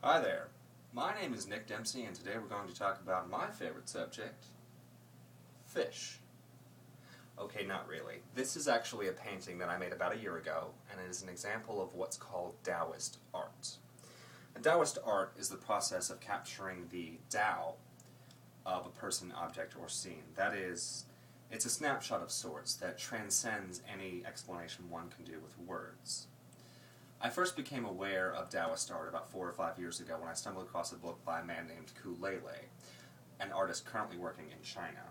Hi there. My name is Nick Dempsey, and today we're going to talk about my favorite subject, fish. Okay, not really. This is actually a painting that I made about a year ago, and it is an example of what's called Taoist art. And Taoist art is the process of capturing the Tao of a person, object, or scene. That is, it's a snapshot of sorts that transcends any explanation one can do with words. I first became aware of Taoist art about 4 or 5 years ago when I stumbled across a book by a man named Lele, an artist currently working in China.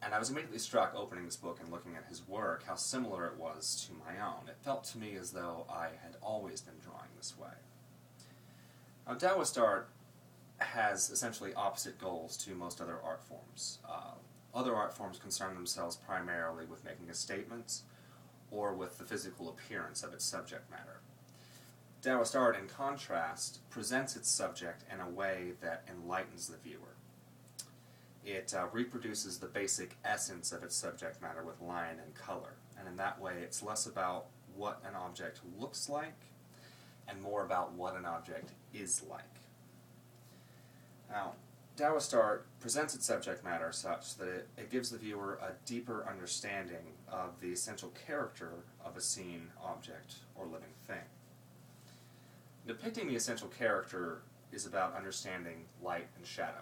And I was immediately struck opening this book and looking at his work how similar it was to my own. It felt to me as though I had always been drawing this way. Now, Taoist art has essentially opposite goals to most other art forms. Other art forms concern themselves primarily with making a statement or with the physical appearance of its subject matter. Taoist art, in contrast, presents its subject in a way that enlightens the viewer. It reproduces the basic essence of its subject matter with line and color, and in that way it's less about what an object looks like and more about what an object is like. Now, Taoist art presents its subject matter such that it gives the viewer a deeper understanding of the essential character of a scene, object, or living thing. Depicting the essential character is about understanding light and shadow.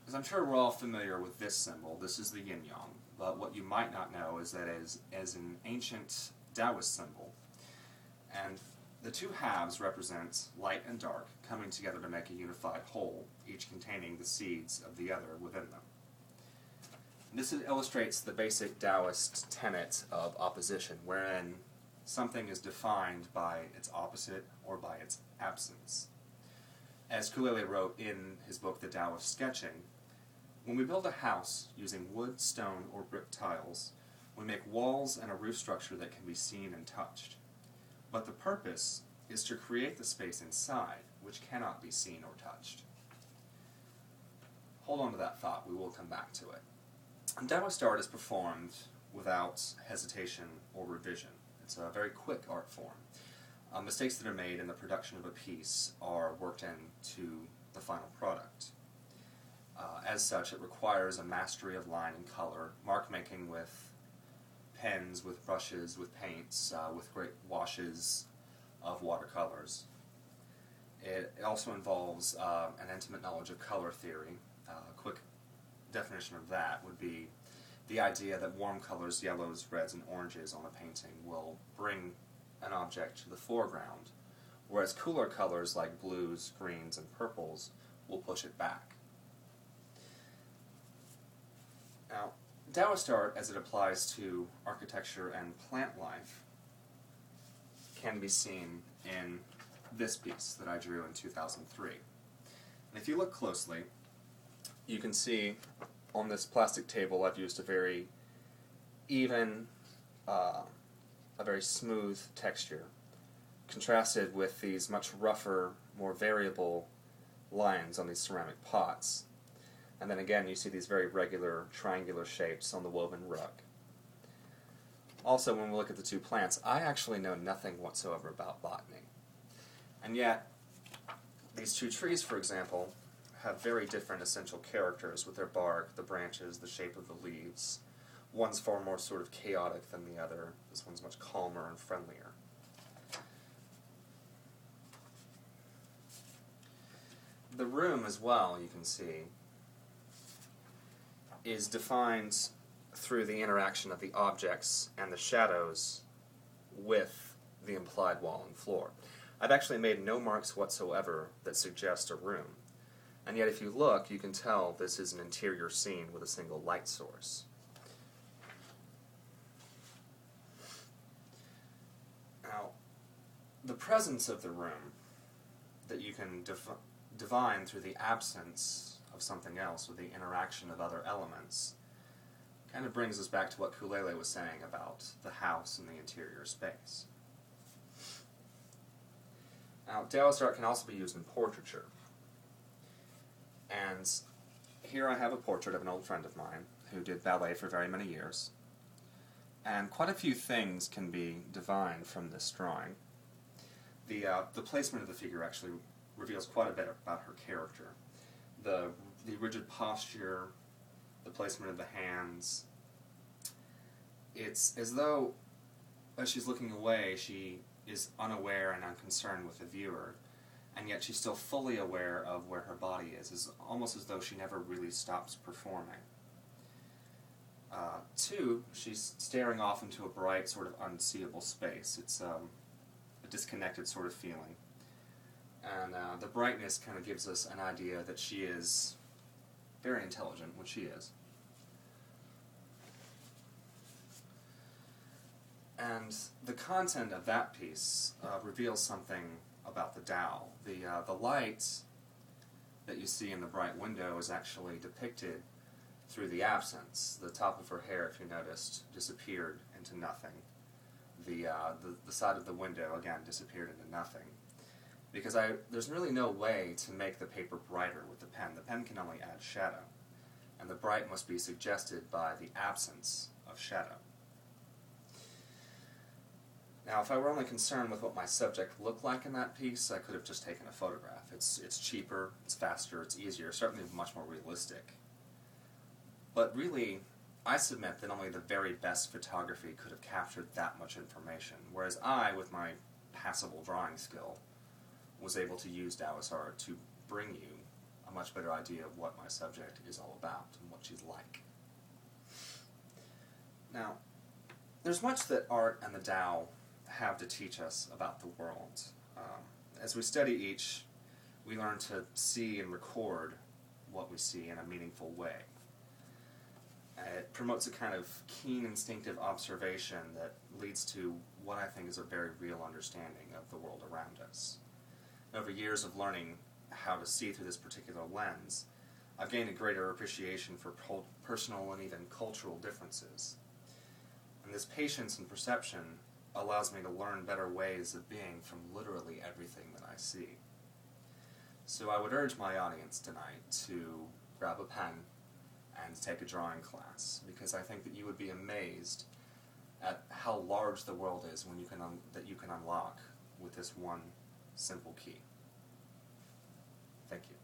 As I'm sure we're all familiar with this symbol, this is the yin-yang, but what you might not know is that as an ancient Taoist symbol, and the two halves represent light and dark coming together to make a unified whole, each containing the seeds of the other within them. This illustrates the basic Taoist tenet of opposition, wherein something is defined by its opposite or by its absence. As Lele wrote in his book, The Tao of Sketching, when we build a house using wood, stone, or brick tiles, we make walls and a roof structure that can be seen and touched. But the purpose is to create the space inside, which cannot be seen or touched. Hold on to that thought, we will come back to it. And Taoist art is performed without hesitation or revision. It's a very quick art form. Mistakes that are made in the production of a piece are worked into the final product. As such, it requires a mastery of line and color, mark making with pens, with brushes, with paints, with great washes of watercolors. It also involves an intimate knowledge of color theory. A quick definition of that would be the idea that warm colors, yellows, reds, and oranges on a painting will bring an object to the foreground, whereas cooler colors like blues, greens, and purples will push it back. Now, Taoist art, as it applies to architecture and plant life, can be seen in this piece that I drew in 2003. And if you look closely, you can see on this plastic table I've used a very even, a very smooth texture, contrasted with these much rougher, more variable lines on these ceramic pots. And then again, you see these very regular triangular shapes on the woven rug. Also, when we look at the two plants, I actually know nothing whatsoever about botany. And yet, these two trees, for example, have very different essential characters with their bark, the branches, the shape of the leaves. One's far more sort of chaotic than the other. This one's much calmer and friendlier. The room as well, you can see, is defined through the interaction of the objects and the shadows with the implied wall and floor. I've actually made no marks whatsoever that suggest a room, and yet if you look, you can tell this is an interior scene with a single light source. Now, the presence of the room that you can divine through the absence of something else, or the interaction of other elements, kind of brings us back to what Lele was saying about the house and the interior space. Now, Taoist art can also be used in portraiture. And here I have a portrait of an old friend of mine who did ballet for very many years. And quite a few things can be divined from this drawing. The placement of the figure actually reveals quite a bit about her character. The rigid posture, the placement of the hands. It's as though, as she's looking away, she is unaware and unconcerned with the viewer, and yet she's still fully aware of where her body is almost as though she never really stops performing. Two, she's staring off into a bright, sort of unseeable space. It's a disconnected sort of feeling. And the brightness kind of gives us an idea that she is very intelligent, which she is. And the content of that piece reveals something about the Tao. The light that you see in the bright window is actually depicted through the absence. The top of her hair, if you noticed, disappeared into nothing. The side of the window, again, disappeared into nothing. Because there's really no way to make the paper brighter with the pen. The pen can only add shadow. And the bright must be suggested by the absence of shadow. Now, if I were only concerned with what my subject looked like in that piece, I could have just taken a photograph. It's cheaper, it's faster, it's easier, certainly much more realistic. But really, I submit that only the very best photography could have captured that much information, whereas I, with my passable drawing skill, was able to use Taoist art to bring you a much better idea of what my subject is all about and what she's like. Now, there's much that art and the Tao have to teach us about the world. As we study each, we learn to see and record what we see in a meaningful way. It promotes a kind of keen, instinctive observation that leads to what I think is a very real understanding of the world around us. Over years of learning how to see through this particular lens, I've gained a greater appreciation for personal and even cultural differences. And this patience and perception allows me to learn better ways of being from literally everything that I see. So I would urge my audience tonight to grab a pen and take a drawing class, because I think that you would be amazed at how large the world is when that you can unlock with this one simple key. Thank you.